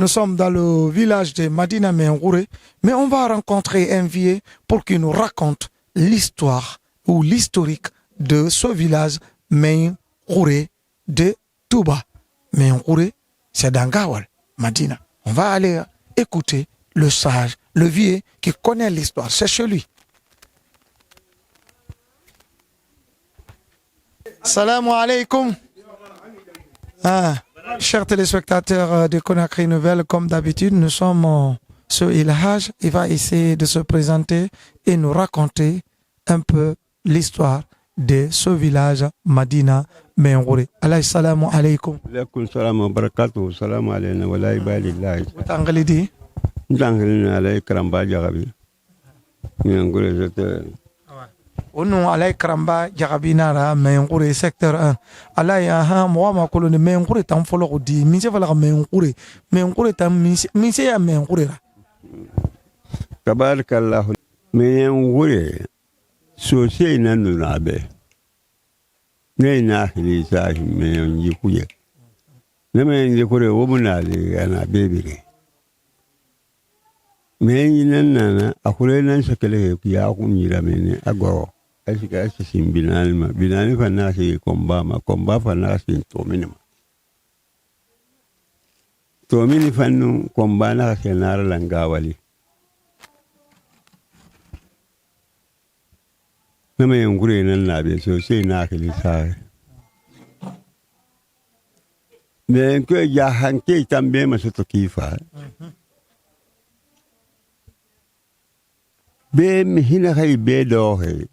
Nous sommes dans le village de Madina Mengouré, mais on va rencontrer un vieux pour qu'il nous raconte l'histoire ou l'historique de ce village Mengouré de Touba. Mengouré, c'est dans Gawal, Madina. On va aller écouter le sage, le vieux qui connaît l'histoire. C'est chez lui. Salam alaikum. Chers téléspectateurs de Conakry Nouvelle, comme d'habitude, nous sommes sur Ilhaj. Il va essayer de se présenter et nous raconter un peu l'histoire de ce village Madina Mengouré. Alayhi salamu alaikum. Alaikum salam wa barakatuh. Salam alayna wa la ibadillahi. Tangali di? Tangali alay karamba jagabi. Mengouré j'étais. Onu alay karamba jagabinara Mengouré secteur 1. Alay moi ma koloni Mengouré tam folo di minse fala Mengouré tam minse ya Mengouré ra. Tabarakallah. Mengouré sosai nanu nabe. Ne na hili sahi men yikuye. Ne men yikure womunali ana bebire. Men yinana akure nan sakele ya kunyira mene agoro. Asika asim binalma binani fanasi komba fanasi tominima. Tomini fannu komba na kenara langawali. Ne men ngure nan nabe so sai na hili sahi. Men ko ya hanke tambe masoto kifa. Be mihina hay be dohe.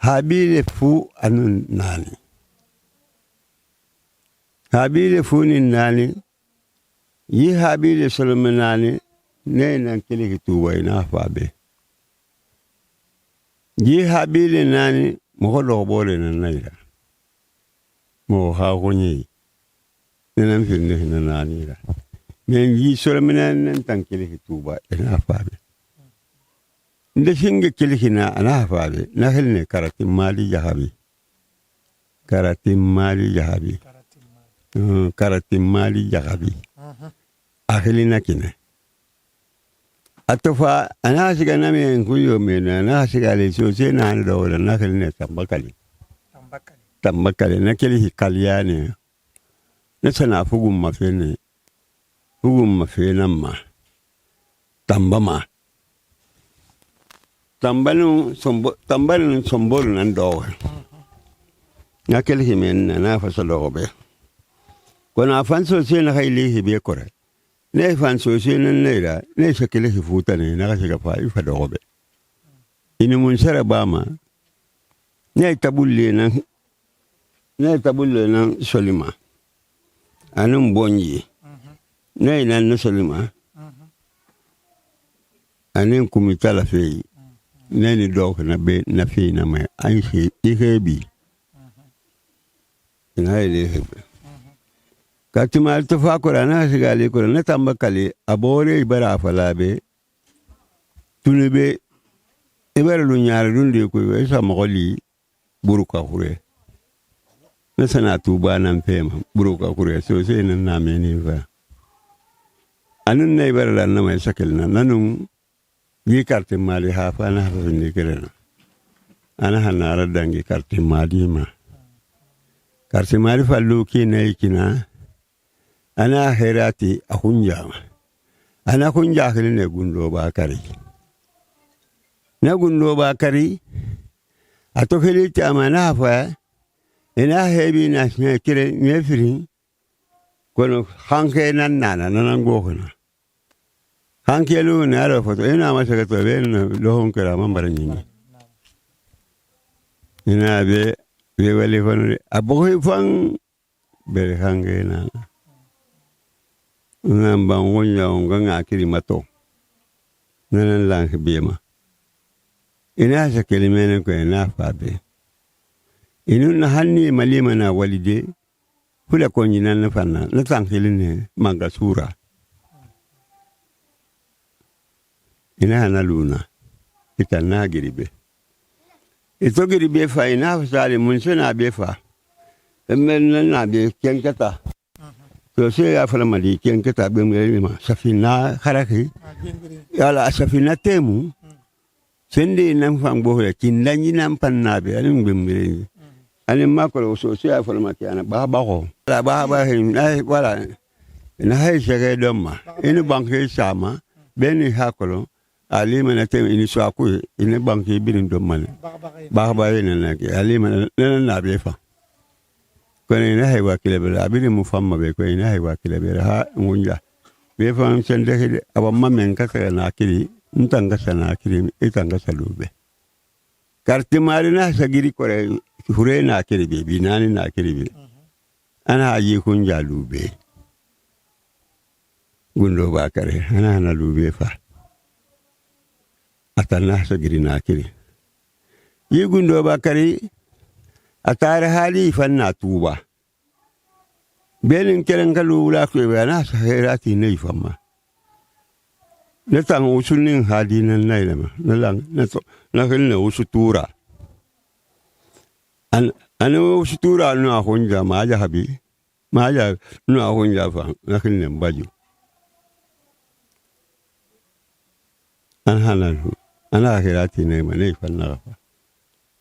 Habile fu anun nani. Habile fu ni nani. Yi habile solomenani. Ne nan kili kituwa ina fabe. Yi habile nani. Mokolo bole na naira. Mo hakunyi. Nenam finne hina nani ra. Men yi solomenani tan kili kituwa ina fabe. Nde shinge kilikina anafabe nahelne karatim mali jahabi ahelina kine atofa anasiga nami nkuyo mena anasiga le sose na ndo na helne tambakali na kilihi kaliane nasana fugum mafene ma tambama tambalun sombol nan do na kel himen na fa solo be kona fan so se na hayli hibe kore ne fan so se nan neira ne shekele hifuta ne na ga fa ifa do be ini mun sara bama ne tabulle nan solima anum bonji ne nan solima anen kumitala fei nani dok na be na fi na mai an shi ihebi ina ile hebe katima altufa kora na shiga le kora na tambakale abore ibara falabe tunebe ibara lu nyaare dunde ko we sa mogoli buruka khure na sana tuba nan pema buruka khure so sai nan na meni fa anun ne ibara lan na mai sakel na nanun yi carte mali hafa na hafa ni kerena ana hanara dangi carte mali ma carte mali fallu kina ikina ana herati ahunja ana kunja ne gundo ba kari atokeli tamana fa ina hebi na kire nyefiri kono hanke nan ngokona hankelu ne ara foto ina ma saka to be no lohon kara mambara nyini ina be wali fon aboy fan be hange na ngamba ngonya nganga kiri mato nan lang bema ina sa kelimene ko ina fabe inun hanni malima na walide kula ko nyina na fanna na tankeline manga sura ina hana luna ita na giribe ito giribe fa ina sale mun suna be fa men na be kenkata to sai ya fara mali ken ka ta bin ma safina haraki yala safina temu sende nan fan bo ya kin dan yi nan pan na be anin bimbire ani makolo so sai ya fara maki ana ba ko ba hin ai wala na hay shege domma ini banke sama beni hakolo ali mana tem ini so aku ini banke birin domma ba ina na ali mana na be fa ko ne hay wakile be abiri mu famma be ko ne hay wakile be ha ngunja be fa sende hede abamma men ka na kiri ntanga sana kiri itanga salube karti mari na sagiri kore hure na kiri be binani na kiri be ana ayi kunja lube gundo bakare ana na lube fa atana sagiri na kiri yi gundo bakare atare hali fanna tuba belin keren kalula ko yana sahirati ne famma ne tan usunin hadinan nailama nalang na hilne usutura an usutura no ahunja maja habi maja no ahunja fa na hilne baju an hanalu ana sahirati ne mane fanna fa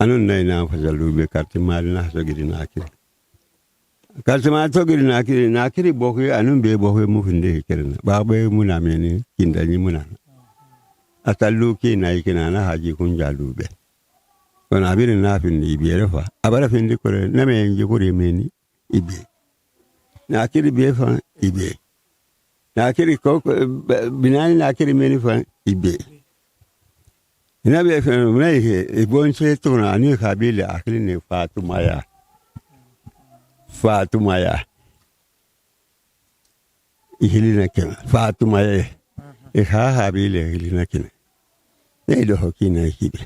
anun nay na fajalu be karti mal na sagiri na kiri karti ma to giri na kiri boku anun be boku mu finde kirna ba be muna meni kindani muna atalu ki na ikina na haji kun jalu be wana abiri na finde ibe refa abara finde kore na me ngi kore meni ibe na kiri be fa ibe na kiri ko binani na kiri meni fa ibe ina be fa mai e bonche to na ni kabile akili ne Fatuma ya ihilina kema Fatuma ya habile ihilina kena ne do hokina hibe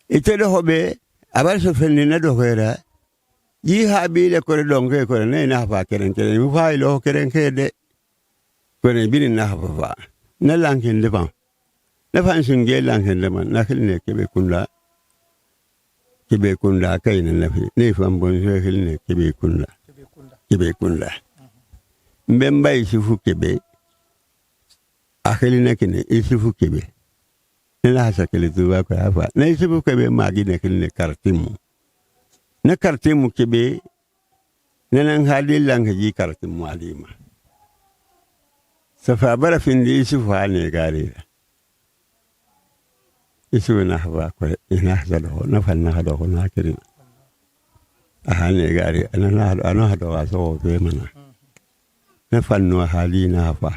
ite do hobe abar so fenni na do hera yi habile ko donke ko ne na fa keren mu fa ilo keren kede ko ne birin na fa na lankin de ban na fan singe lankin de man na hilne kebe kunda kai na nafi ne fan bon so hilne kebe kunda mbemba isufu kebe akhilina kine isufu kebe na hasa kele tuwa ko afa na isufu kebe magi ne hilne kartimu kebe nan hadi lang ji kartimu alima safa bara findi isufu ne gari isu na hawa ko ina zalo na fanna hado ko na kiri ahane gari ana hado aso be mana na fanno hali na fa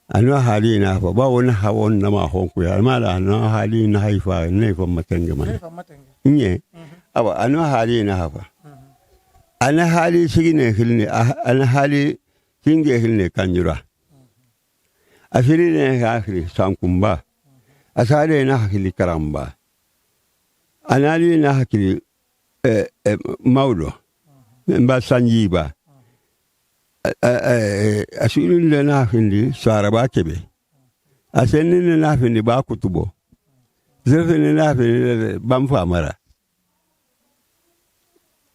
ana hali na fa ba wani hawon na ma honku ya mala ana hali na haifa ne fa matanga mana nye aba ana hali na fa ana hali shine hilne ana hali kinge hilne kanjura afiri ne akhiri sankumba asale na hakili karamba anali na hakili maudo mba sanjiba asuli na hakili saraba kebe asenni na hakili ba kutubo zefeni na hakili bamfa mara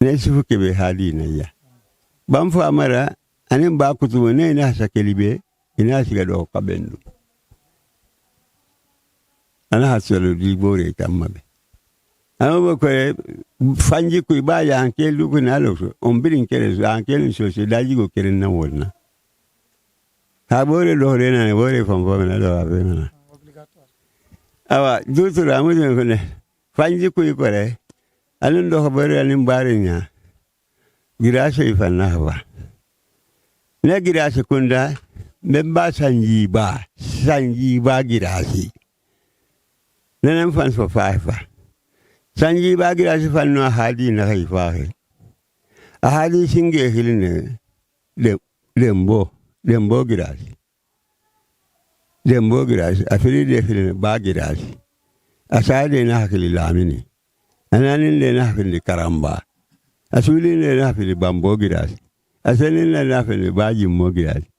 nesifu kebe hali na ya bamfa mara anin ba kutubo ne na sakelibe ina siga do kabendu ana hasolo di bore kamabe amo ko fanji ku ba ya anke lu ku na lo on birin kere anke lu so se daji go kere na wona ha bore do re na bore fam fam na do abe na awa du tu ramu ko ne fanji ku ko re alun do bore anin bare nya girase ifanna hawa ne girase kunda memba sanji ba girase nanan fan so faifa sanji ba gira shi fanno hadi na haifa a hadi singe hilne lembo gira a fili de hilne ba gira shi a sade na hakili lamini ananin de na hakili karamba a suli ne na hakili bambo gira shi a sanin ne na hakili ba jimmo gira shi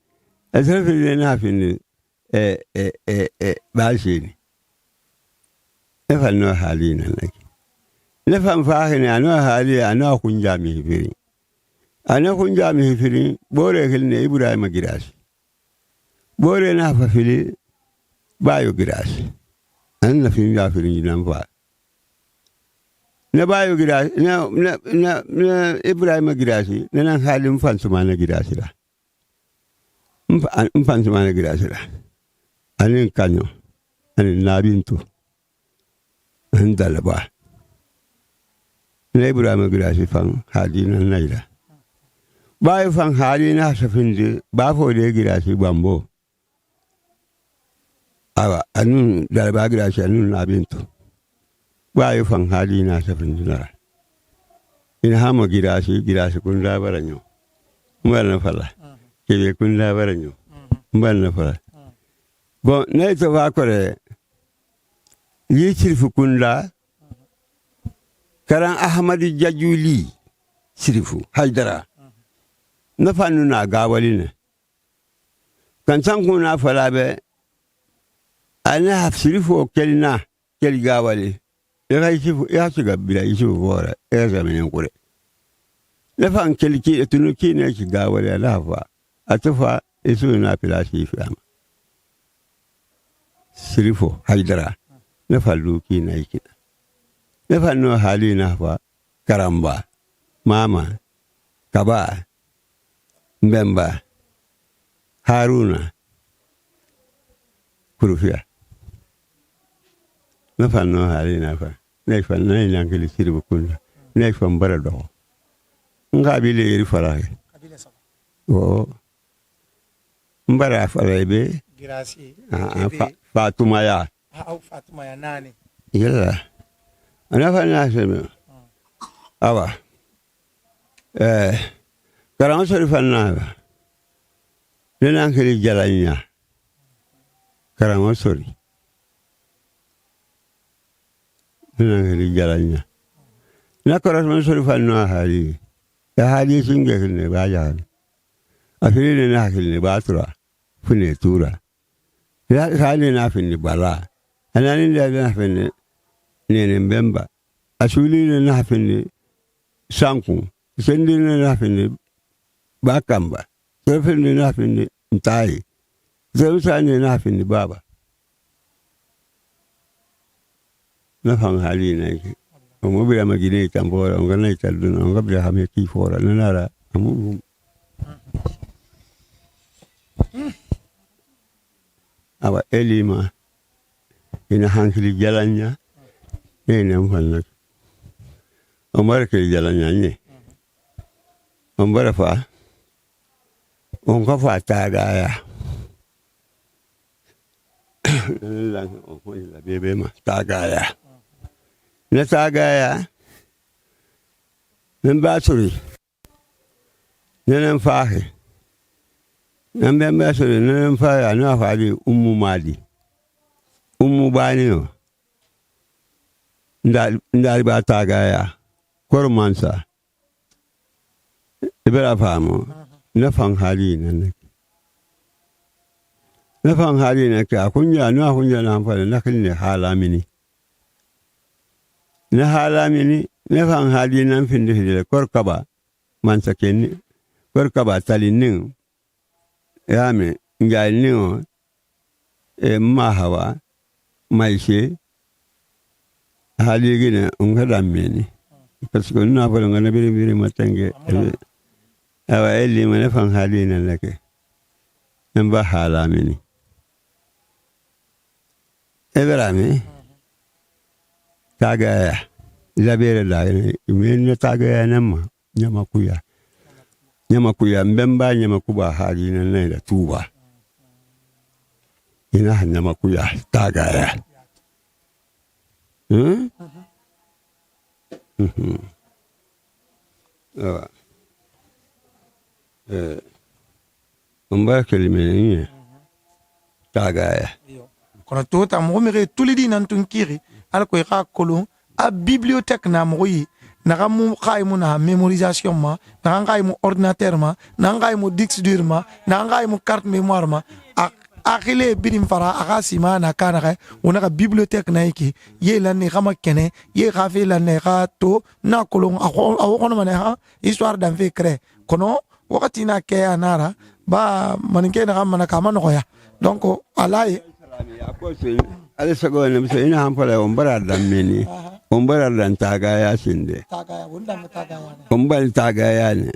a sanin ne na hakili ba shi nefal no hali na laki nefal fahini ano hali ano kunja mi biri ana kun jami fili bore hilne Ibrahima girasi bore na fa fili bayo girasi an na fi ya fili nan fa na bayo girasi na Ibrahima girasi na nan halin fansu ma na girasi la fansu ma na girasi la anin kanyo anin nabintu an dalaba na Ibrahima girasi fan hadina naila bayo fan hadina safindi ba fo de girasi bambo awa anun dalaba girasi anun nabintu bayo fan hadina safindi nara ina hama girasi kun da baranyo mbal na fala kebe kun da baranyo mbal na fala bon na to va kore yi sirfu kun da karan ahmadu jajuli sirfu haidara na fannu na gawali ne kan san kun na fala be ana hafsirfu kelina kel gawali ya shiga bila yi shi wora ya zamanin kure na fan kelki tunuki ne ki gawali alafa atufa isu na filashi fama sirfu haidara na falluki na yikida na fanno hali na fa karamba mama kaba mbemba haruna kurufiya na fanno hali na fa na fanno ina ngeli sirbu kunna na fan bara do nga bi le iri fara o mbara fara be girasi Fatuma ya au Fatuma ya nani yalla ana fanna sebe awa karam sori fanna nena ngeli jalanya karam sori nena ngeli jalanya na karam sori fanna hali ya hali singe ne ba ya afiri ne hakili ne ba tura fune tura ya hali na fini bala anani da na fini ne mbemba asuli ne na fini sanku sendi ne na fini bakamba sefi ne na fini ntai zerusa ne na fini baba na fang hali ne ki mo bi ma gine tambora ngana itaduna ngabri hame ki fora nara amu awa elima ina hankili jalanya ne mfanna omar ke jalanya ne ombar fa on ka fa tagaya lan o ko la bebe ma tagaya na tagaya nan baturi nan fahi nan ben baturi nan fahi na fadi ummu mali ummu bani ndal ba tagaya kormansa ibara famo na fan hali nan na fan hali na ka kunya na fa na kinne halamini na halamini na fan hali nan finde hidele korkaba man sakeni korkaba talinin yame ngalino mahawa maishe hali gine ungadameni parce que na fa ngana biri matange awa eli mana fan hali nan lake nan ba halamini eberami tagaya labere la men tagaya namma nyama kuya mbemba nyama kuba hali nan da tuba ina nyama kuya tagaya awa mba kelime tagaya kono tota mo mere tulidi nan tunkiri al ko ka kolon a bibliothèque na mo yi na ga mu khay mu na mémorisation ma na ga mu ordinateur ma na ga mu disque dur ma na ga mu carte mémoire ma akile birim fara aga sima na kana ga ona ga bibliothèque na yiki ye la ne kama kene ye ga fe la ne ga to na kolon a ko ma ne ha histoire d'en fait créer kono wakati na ke anara ba maninke na kama na kama no ya donc alai ale sago ne so ina hampala ombara dameni ombara dan tagaya sinde tagaya wunda tagaya ombal tagaya ne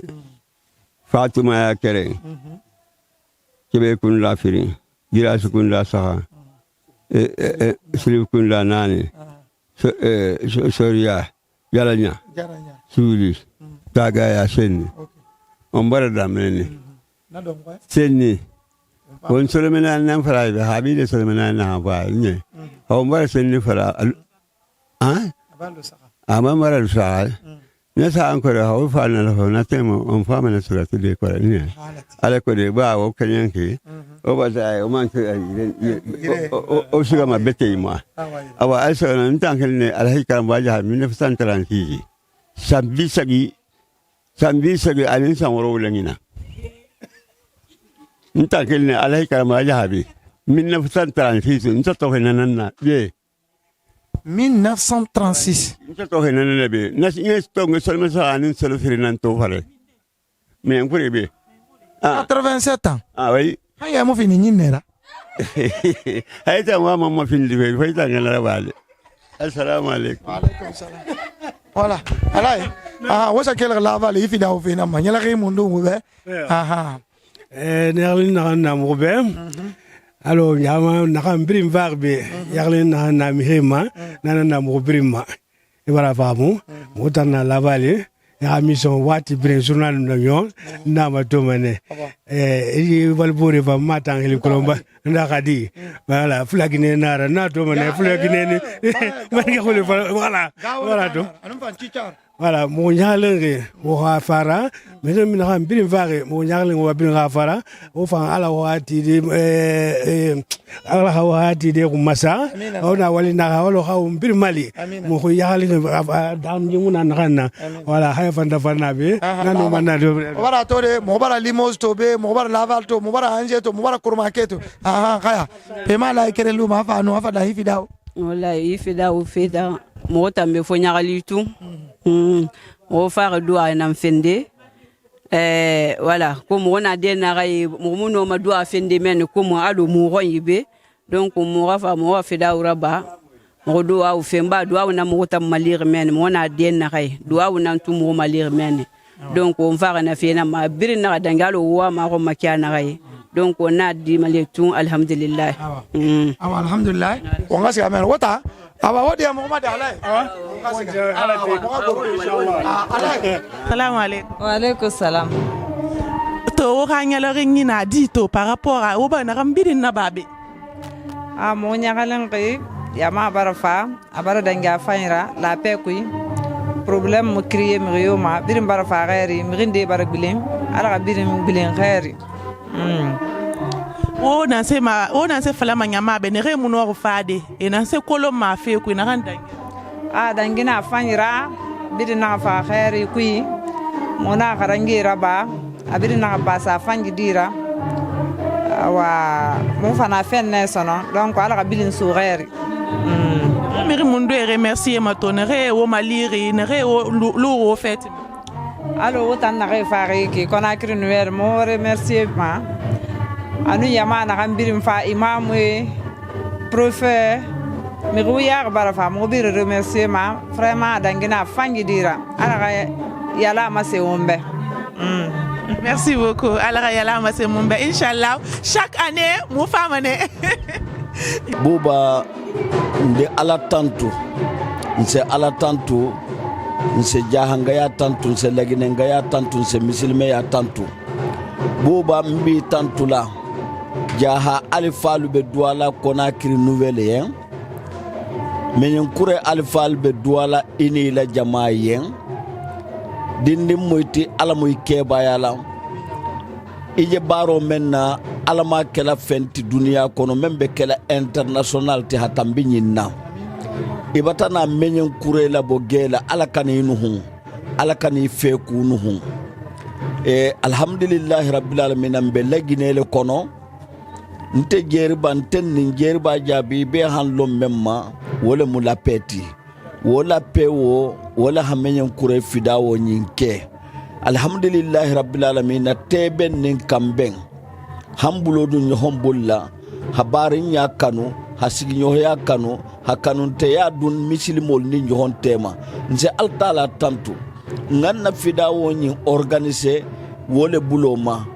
Fatuma ya kere kebe kun la firi gira su kun la sa silib kun la nani soriya galanya suli tagaya sinde ombara dameni senni kon solomena nan fara be habile solomena na ba ne ombara senni fara ama mara sa ne sa ankore ha o fa na ho na temo on fa na sura tu de ko ne ala ko de ba o kenyan ki o ba dai o man ke o shiga ma bete ma awa alsa na ntan ken ne ala hikam ba ja 1936 sambi sagi alin samoro lengina ntan ken ne ala hikam ba ja bi 1936 nta to henana ye 1936 nta to henana be na yes to ngol sa anin solo firinan to fare mais en pour be 87 ans oui haya mo fini nyinera hayta wa mamma fini be fayta ngala wale assalamu alaikum wa alaikum salam voilà alai wasa kele la vale ifida o fina manyala ke mundu be nerlin na mo be alors yama nakam brim varbe yarlen na mihema na mo brimma e wala famu mo tan la vale ya mission wati brin journal na yon na ma to mane e valbore va matan heli kolomba nda kadi voilà flagine nara na to mane flagine ni man ke khole voilà to voilà mo nyalenge wo ha fara mais mi na brin vare mo nyalenge wo brin ha fara o fa ala wati de ala wati de ko masa ona wali na walo ha brin mali mo ko yalenge dam jinguna na voilà fanda fana be nanu manna do bara to de mo bara limos to be mo bara laval to mo bara anje to mo bara kurmaketo kaya pe mala ikere lu ma fa no fa da hifida wallahi hifida o feda mo tambe fo nyagali tu o fa do na fende voilà ko mo na de na ray mo no ma do fende men ko mo ado mo ron yibe donc mo rafa mo feda uraba mo do wa femba do wa na mo tam malir men mo na den na kay do wa na tu mo malir men donc on va na fina ma bir na dangalo wa ma ko makiana kay donc on a di malir tu alhamdulillah alhamdulillah on ga siga men wota aba wodi mo ma da alai salam alaikum wa alaikum salam to o kanyala ringi na di to par rapport à oba na rambirin na babe mo nyagalan kay yama barafa abara danga faira la pekui problème mo créer mi yoma birim barafa gairi mi rinde barak bilim ala birim bilim gairi o na se fala manyama be ne re muno faade e na se kolo ma fe ku na randa dangina faira bidim na fa gairi kui mona garangira ba abiri na ba sa fangi dira wa mo fana fenne sono donc ala bilim su gairi miri mundo e remercier ma tonere o maliri nere o lo fait allo wotan na re fare ki kona kri nuer mo remercier ma anu yama na gambirim fa imam e profe mi ruya bara fa mo bir remercier ma vraiment dangina fangi dira ala yala ma se ombe merci beaucoup ala yala ma se ombe inchallah chaque année mo famane buba nde ala tantu nse ala tantu nse jahanga ya tantu nse laginenga ya tantu nse misilme ya tantu buba mbi tantu la jaha alifalu be duala kona kiri nouvelle yen men kure alifalu be duala ini la jamaa yen dindi moyti ala moy keba yala ije baro menna ala ma kela fenti dunia kono membe kela international ti hatambi nyinna ibatana menyen kurela bogela ala kaninuhu ala kani fekunuhu alhamdulillah rabbil alamin ambe laginele kono nte jeriba nten nin jeriba jabi be hanlo memma wala mulapeti wala pewo wala hamenyen kure fidawo nyinke alhamdulillahi rabbil alamin na teben nin kamben hambulo dun yohon bolla habarin ya kanu hasigi ya kanu hakanunte ya dun misilimol ni yohon tema nse altala tantu nganna fidawo ni organiser wole buloma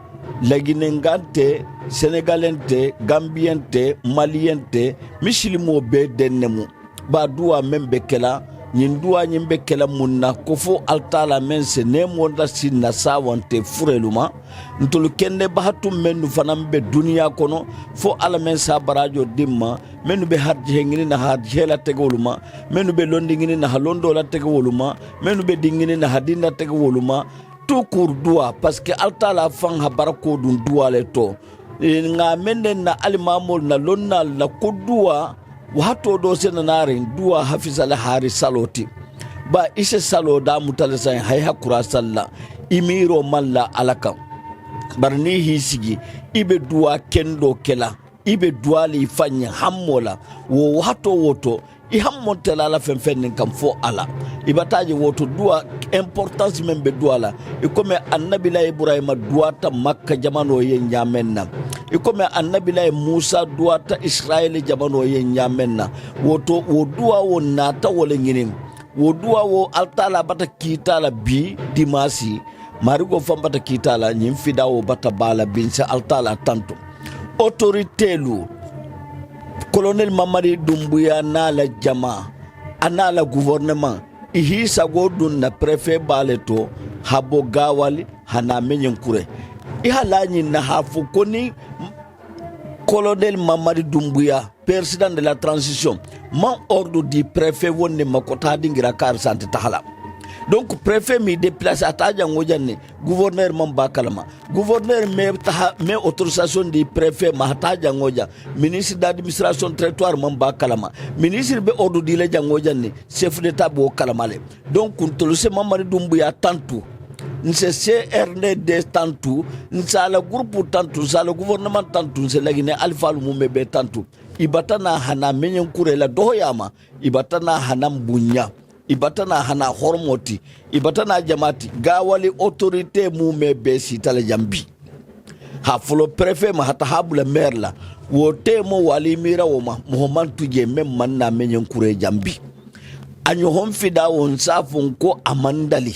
laginengante sénégalente gambiente maliente misilimo be dennemu ba duwa membe kela nyin duwa nyimbe kela munna ko fo altala men se nemo da sinna sawante fureluma ntolu kende bahatu mennu fanambe duniya kono fo ala men sa barajo dimma mennu be harji hengini na harji hela tegoluma mennu be londingini na halondo la tegoluma mennu be dingini na hadinda tegoluma tout court duwa parce que altala fan habarako dun duwa le to nga mende na alimamol na lonna la kodua wato do senarin duwa hafiza la hari saloti ba ise salo da mutale sai hay hakura salla imiro malla alaka barni hisigi ibe duwa kendo kela ibe duwa li fanya hammola wo wato woto i hammontela la fen kam fo ala ibataji woto duwa importance membe duwa la ikome annabi la ibrahima duwa ta makka jamano ye nyamenna ikome annabi la musa duwa ta israeli jamano ye nyamenna woto wo duwa wo nata wole ngini wo duwa wo altala bata kitala bi dimasi marigo fambata kitala nyimfida wo bata bala binse altala tanto autorité lu colonel Mamadi Doumbouya nala jama anala gouvernement ihi sagodun na préfet baleto habo gawali hana menyenkure ihalani na hafu koni colonel Mamadi Doumbouya président de la transition man ordre du préfet wonne makota dingira kar sante tahala donc préfet mi déplace ataja ngojane gouverneur mamba kalama gouverneur me autorisation du préfet mahataja ngoja ministre d'administration territoire mamba kalama ministre be ordre di le jangojane chef d'état bo kalamale donc kuntolose Mamadi Doumbouya tantu nse CRD tantu nsala groupe tantu nsala gouvernement tantu nse lagine alpha lumumbe be tantu ibatana hana menyen kurela dohoyama ibatana hana mbunya ibatana hana hormoti ibatana jamati gawali autorité mume be sitala jambi ha folo préfet ma hata habula merla wote mo wali mira woma muhammad tuje mem manna menyen kure jambi anyo hom fida won safun ko amandali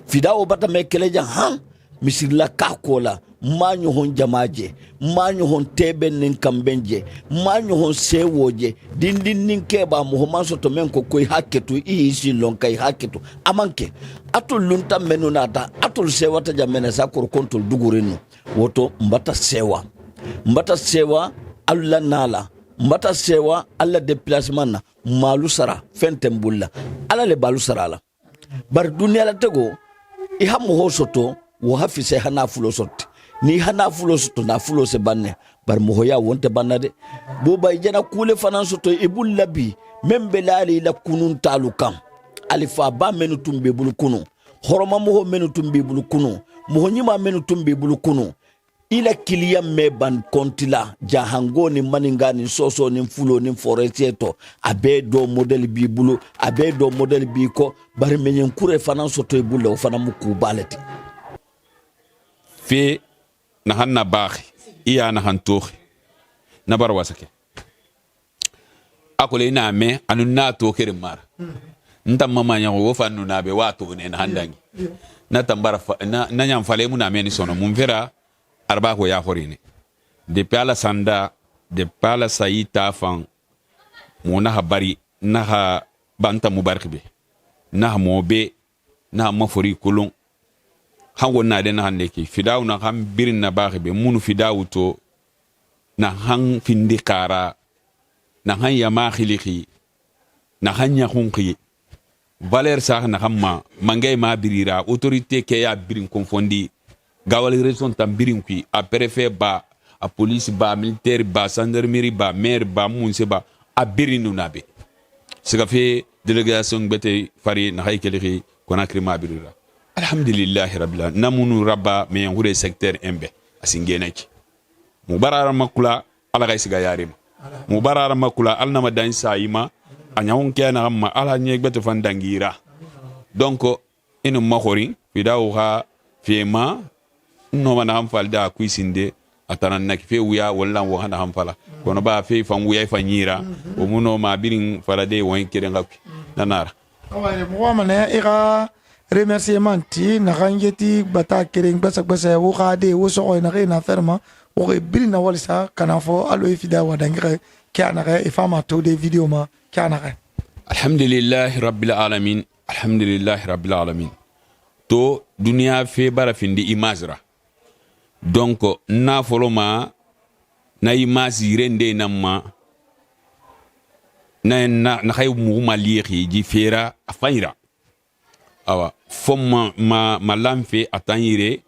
fida o bata mekeleja han misilla kakola manyo hon jamaje manyo hon teben nin kambenje manyo hon sewoje dindin nin keba muhammad soto men ko koy haketu isi lon kay haketu amanke atul lunta menunata atul sewata jamene sakor kontol dugurinu woto mbata sewa alla nala mbata sewa alla déplacement na malu sara fentembulla alla le balu sara la bar dunya la tego i hamu ho soto wo hafise hana fulo sotti ni hana fulo soto na fulo se banne bar mo hoya wonte bannade bo bay jana kule fanan soto ibul labi membe lali la kunun talu kam alifa ba menu tumbe bulu kunu horoma mo menu tumbe bulu kunu mo nyima menu tumbe bulu kunu ila kiliya me ban kontila jahango ni maninga ni soso ni fulo ni foretieto abe do model bi bulu abe do model bi ko bar menyen kure fanan soto ibul fana mu kubaleti fi na hanna baaxi iya na han tooxi na bar wasake akole ina me anu na tookere mar ntam mama nya wo fa nu na be wa to ne na handangi na tambara na nyam fale mu na me ni sono mun vera arba ko ya horine de pala sanda de pala sayita fan mu na habari na ha banta mubarkibe na mobe na mafori kulun hango na de na hande ki fidaw na ham birin na baaxibe munu fidaw to na han findi kara na han ya ma khiliki na han ya khunqi valer sa na hamma mangay ma birira autorité ke ya birin confondi gawal raison tam birin ki a préfet ba a police ba militaire ba gendarmerie ba maire ba munse ba a birinu nabe sika fe délégation bete fari na haykeli Conakry ma birira alhamdulillah rabbil alamin namunu rabba me ngure secteur embe asingenaki mubarara makula ala gaisiga yarima mubarara makula alna madan sayima anyawon kena amma ala nyegbeto fandangira donc inu makhori fidawo ha fema no mana ham falda kuisinde atanan nak fe wuya wala wo hana ham fala kono ba fe fan wuya fa nyira o muno ma birin falade won kire ngap nanara awale mo mana ira remerciement ti na rangeti bata kire ngasa gbasa wo khade wo so na na ferma o birin na walisa kana fo alo fidawo dangre kana ga ifama to de video ma kana ga alhamdulillah rabbil alamin alhamdulillah rabbil alamin to dunia fe bara findi imazra donc na foloma na imazi rende namma na khay mu malihi ji fera afaira awa fomma ma lamfe atanyire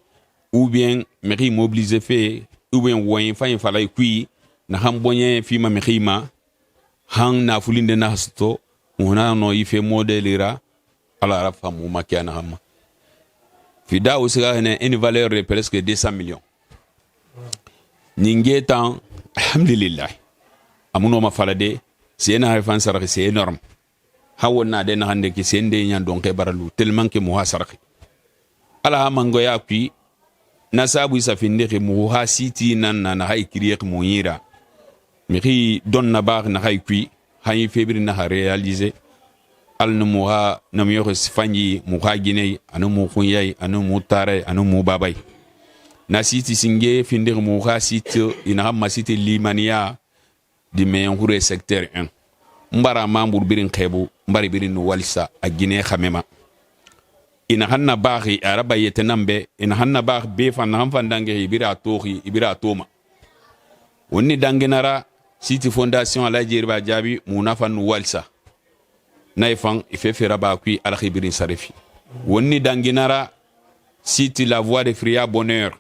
ou bien meri mobiliser fait ou bien woyin fa falay kui na hambonye fi ma mehima hang na fulinde na sto ona no ife modelira ala rafa mu makiana hamma fida aussi une valeur de presque 200 millions ningetan alhamdulillah amuno ma falade c'est une référence c'est énorme hawona de na hande ki sende nyan donc e baralu tellement que mo hasaraki ala mango ya puis na sabu isa finde ke mo ha siti nan na hay kriek mo yira mi don na bar na hay puis hay febri na réaliser al no mo ha na mi yoro fanyi mo ha ginei anu mo kunyai anu mo tare anu mo babay na siti singe finde mo ha siti ina ma siti limania di meyon secteur 1 mbara mambour birin khebo mbari birin walisa a Guinée khamema ina hanna baghi araba yetenambe ina hanna bagh be fan ham fan dange ibira tohi ibira toma wonni dangenara siti fondation ala jirba jabi munafan walisa naifan ifefera ba kui al khibirin sarifi wonni dangenara siti la voix de Fria Bonheur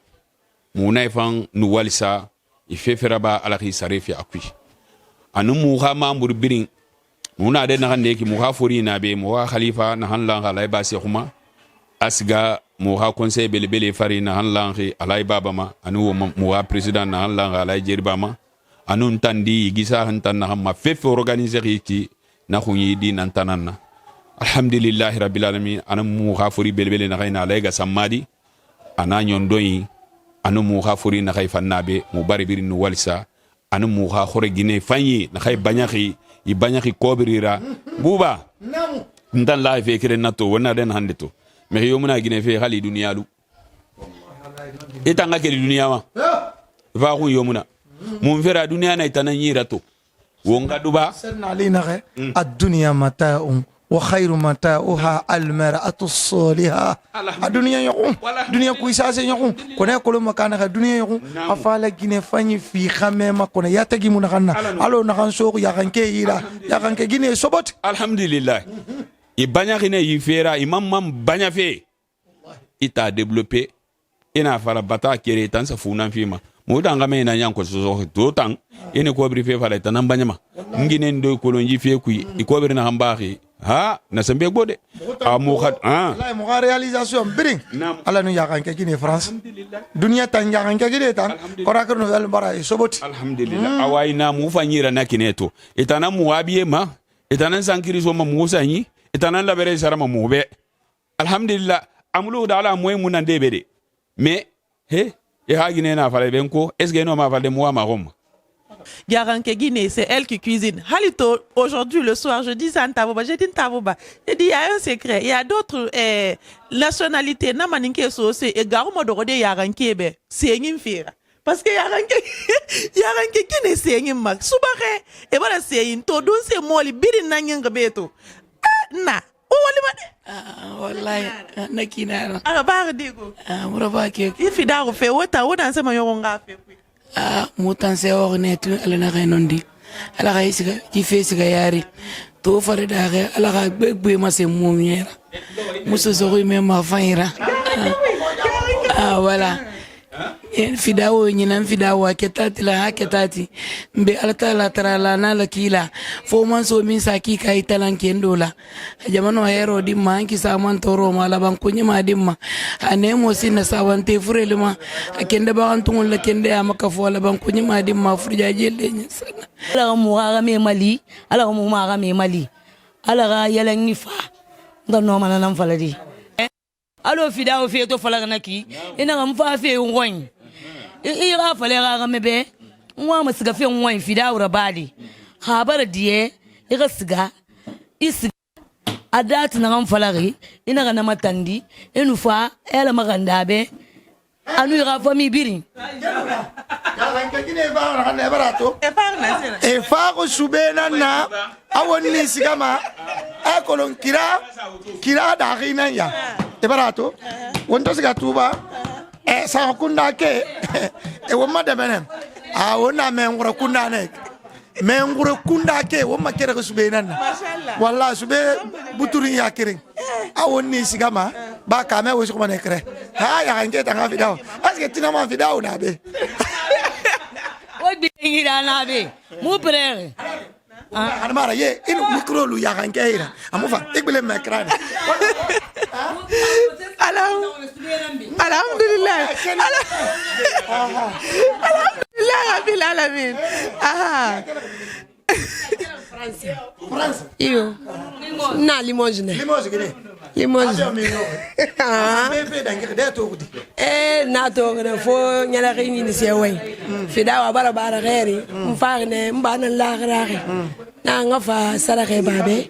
munaifan nu walisa ifefera ba al khibirin sarifi akui anu muha mambour birin muna de na hande ki muha fori na be muha khalifa na hanlan alay ba se khuma asga muha conseil belebele fari na hanlan khi alay baba ma anu muha president na hanlan alay jerba ma anu tandi gisa hantan na hamma fef organiser ki na khunyi di nan tananna alhamdulillah rabbil alamin anu muha fori belebele na khayna alay ga samadi ana nyondoyi anu muha fori na khayfan nabe mubari birin nu walsa anu muha khore Guinée fanyi na khay banyaki i banyaki kobrira buba ndan la fe kire nato wona den hande to me yomuna Guinée fe hali duniyalu itanga ke duniya ma va ko yomuna mun fera duniya na itana nyira to wonga duba sanna lina khe ad-dunya mata'un wa khayru mata'uha al-mar'atu as-salihah ad-dunya yaqum dunya ku isa se yaqum kone ko makana kha dunya yaqum afala Guinée fanyi fi khamema kone yatagi mun khanna alo na khan so ya kan ke ira ya kan ke Guinée sobot alhamdulillah i banya khine yi fera imam mam banya fe ita développer ina fara bata kere tan sa funan fima mo danga me na nyanko so to tan ene ko bri fe fara tan banya ma ngine ndo ko lonji fe ku i ko bri na hambaxi ha na sembe gode a mo khat la mo réalisation bring ala nu yakan ke Guinée France dunia tan yakan ke Guinée tan ko rakar no vel bara e soboti alhamdulillah awaina mu fanyira na kineto itana mu abiye ma itana sankiri so ma mu sanyi itana la bere sara ma mu be alhamdulillah amulu da ala moy mun ande bede mais he e ha Guinée na fale ben ko est-ce que no ma fale mo ma rom Garanke Guinée, c'est elle qui cuisine. Halito, aujourd'hui, le soir, je dis à Ntavoba, j'ai dit Ntavoba, j'ai dit, il y a un secret, il y a d'autres nationalités, Namaninke Sose, et Garumo de Rode Yaranke, c'est une fira. Parce que Yaranke Guinée, c'est une mak. Soubare, et voilà, c'est une todo, c'est moi, les birin nanyan gabeto. Na, wallahi nakina ara ba digo muraba ke ifi da ko fe wota wona sama yo nga fe mutan se wo ne tu ala na kay nondi ala kay siga ki fe siga yari to fare da ga ala ga be ma se mo miera muso so me ma faira wala fidawo nyina fidawo ketati la ketati mbe alta la tarala na la kila fo man so min saki kai talan kendola jamano hero di manki sa man toro mala ban kunyi ma dimma anemo sinna sawante furele ma akende ba antun la kende amaka fo la ban kunyi ma dimma furja jelle nyi sana ala mu ga me mali ala mu ma ga me mali ala ga yelan ni fa ngano mana nan faladi alo fida o fe to fala na ki ina ngam fa fe ngwan I ra fale ga mebe nwa masiga fe ngwan fida ura badi habar die iga siga isi adat na ngam falari ina ga na matandi inu fa ela maganda be anu ira fa mi biri e fa ko subena na awon sigama a kolon kira da hina ya e barato wonto siga tuba e sa kunda ke e womma de benem a wona men ngura kunda ne men ngura kunda ke womma kere ko subena na wallahi sube buturin ya kirin awon ni sigama ba ka me wo ko ne kre ha ya nge tanga fidao aske tina man fidao na be o bi ngira na be mu prere ana mara ye inu micro lu ya kan keira amufa igbele me kra alhamdulillah alhamdulillah rabbil alamin France iyo na Limoges ne Limoges bebe dangir de to gudi na to ne fo nyala rini ni se way fi dawa bara ghairi mfagne mbana la ghairi na ngafa sarake babe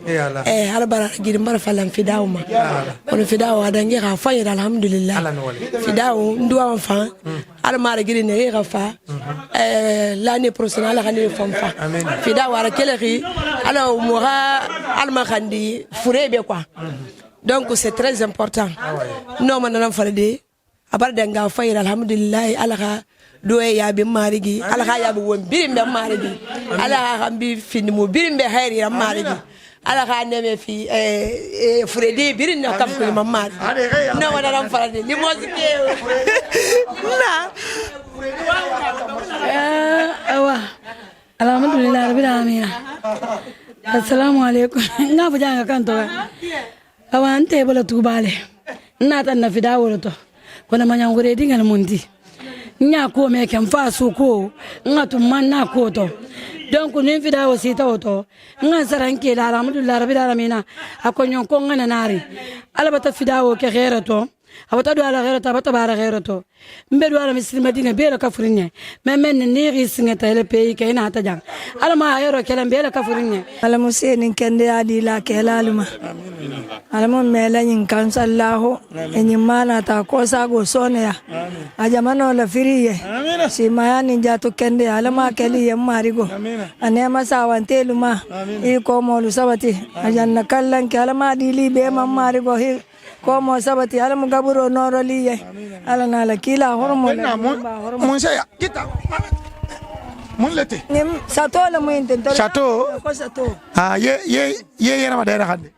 hala bara gidi mbara falan fi dawa ma on fi dawa dangi ga fa alhamdulillah fi dawa nduwa fa ala mara gidi ne ga fa l'année prochaine ala gani fa fi dawa ra keleri ala moha alma khandi furebe quoi. Donc c'est très important. Non manana farde abar danga fayir alhamdulillah ala doye ya bi marigi ala ya bi won birim be marigi ala hambi fini mo birim be hayri marigi ala neme fi fredi birim no kam ko mamari non manana farde li mozike na awa alhamdulillah rabbil alamin assalamu alaikum ngafu janga kanto awante bala tubale nata na fidawo to kona manyangure dingal mundi nya ko me kem fa su ko ngatu manna ko to donc ni fidawo sita to ngan saranke la alhamdulillah rabbil alamin akonyon ko ngana nari alabata fidawo ke khaira to abata do ala khaira to abata bara khaira to mbedo ala muslima dinga bela kafrinye men ni risinga tele pay ke ina ta jang ala ma ayro kelam bela kafrinye ala museni kende adi la kelaluma ala mo mela nyin kan sallahu enyi mana ta ko sa go sonya ajamano la firiye si mayani jato kende ala ma keli yamari go ane ma sawante luma I ko mo lu sabati ajanna kallan ke ala ma dili be mamari go hi ko mo sabati ala mo gaburo noro liye ala na la kila hormo mon saya kita mon lete sato la mo intento chateau ko sato ye yana madera hande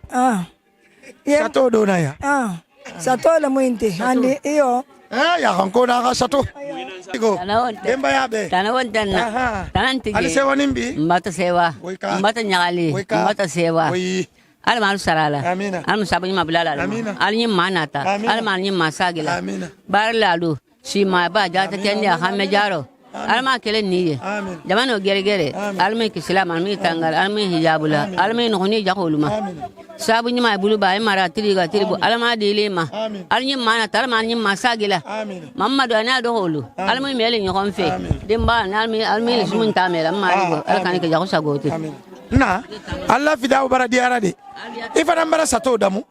sato do na ya sato la mo inte andi iyo ya hanko na ka sato Igo demba ya be tanawon tananti ali sewa nimbi mbata sewa mbata nyali mbata sewa alma sarala alma sabani mablala alni manata alma ni masagila barladu si ma ba jata kenya hamme jaro alma kele niye jamano gere alma kislam alma tangal alma hijabula alma nuhuni jaholuma sabu ni ma bulu ba mara triga tribu alma dilema alni manata alma ni masagila mamadu ana do holu alma mele ni konfe dimba alma sumun tamela marigo alkani ke jaho sagote na Allah fidawo bara diara de ifana bara sato damu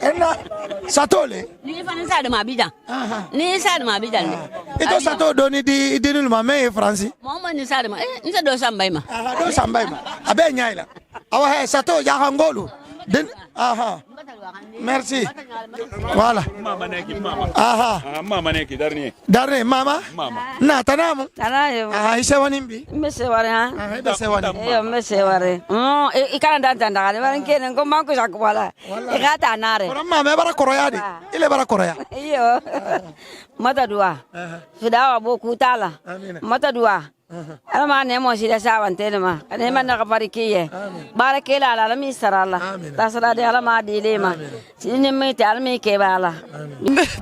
ena sato le ni ifana sa de mabijan ni sa de mabijan ito sato do ni di nul ma me France mo ni sa de ma ni sa do sambay ma abe nyaila awa he sato ya hangolu den merci voilà mama neki darne mama na tanamu isewani mbi meseware meseware ikana danda kale baran kenen ko manko shakwala igata nare mama bara koroya de ile bara koroya iyo mata dua fidawa boku tala mata dua alma ne mo sida sawan telema ane man na kafarikiye barakela ala mi sarala tasala de ala ma dilema sinne me te almi ke bala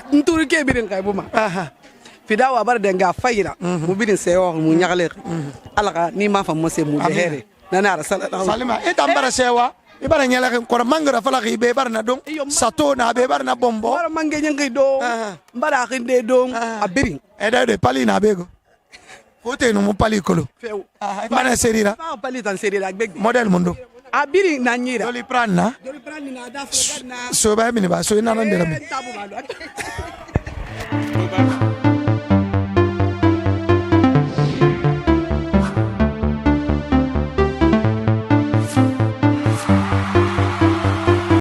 nturi ke birin kay buma fidawa bar de nga fayira mu birin seyo mu nyagale alaka ni ma fam mo se mu behere nana salama salima e tambara sewa ibara nyala kan kora mangara fala ki be barna dong sato na be barna bombo bara mange nyangi do mbara khinde do abiri eda de pali na bego fote no mo pali kolo few bana serira pali tan serira beg model mundo abiri na nyira doli pranna na da so ba mi ni ba so ina nan de la mi